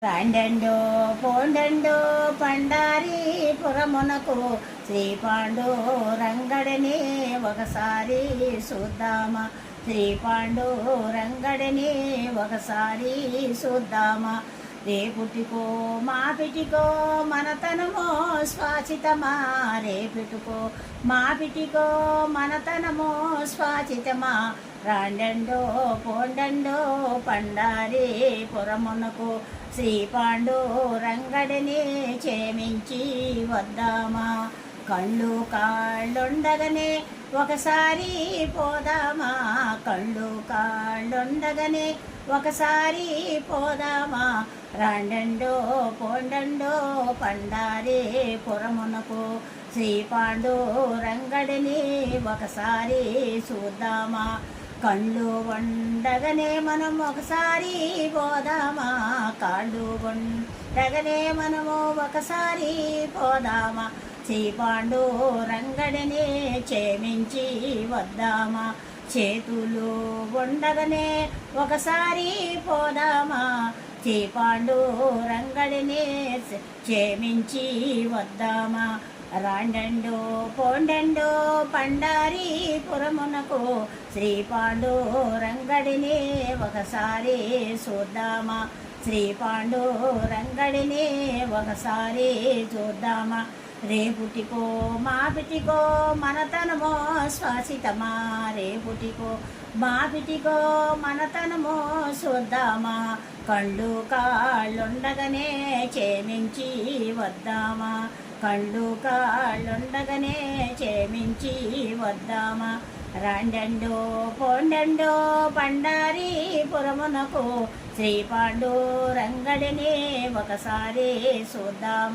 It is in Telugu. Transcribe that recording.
రాండెండో పోండెండో పండారి పురమునకు శ్రీ పాండు రంగడిని ఒకసారి చూద్దామా. శ్రీ పాండు రంగడిని ఒకసారి చూద్దామా. రేపుటికో మాపిటికో మనతనమో శ్వాసితమా. రేపుటికో మాపిటికో మనతనమో శ్వాసితమా. రాండెండో పోండెండో పండారి పురమునకు శ్రీ పాండు రంగడిని చేమించి వద్దామా. కళ్ళు కాళ్ళుండగనే ఒకసారి పోదామా. కళ్ళు కాళ్ళుండగనే ఒకసారి పోదామా. రాండెండో పోండెండో పండారి పురమునకు శ్రీ పాండు రంగడిని ఒకసారి చూద్దామా. కళ్ళు వండగనే మనం ఒకసారి పోదామా. కాళ్ళు వండగనే మనము ఒకసారి పోదామా. శ్రీ పాండు రంగడిని చేమించి వద్దామా. చేతులు వండగనే ఒకసారి పోదామా. శ్రీ పాండు రంగడిని చేమించి వద్దామా. రాండెండో పోండెండో పండారి పురమునకు శ్రీ పాండు రంగడిని ఒకసారి చూద్దామా. శ్రీ పాండు రంగడిని ఒకసారి చూద్దామా. రేపుటికో మాపిటికో మనతనమో శ్వాసితమా. రేపుటికో మాపిటికో మనతనమో చూద్దామా. కళ్ళు కాళ్ళుండగనే చేమించి వద్దామా. కళ్ళు కాళ్ళుండగనే చేమించి వద్దామా. రాండెండో పోండెండో పండారి పురమునకు శ్రీ పాండు రంగడిని ఒకసారి చూద్దామా.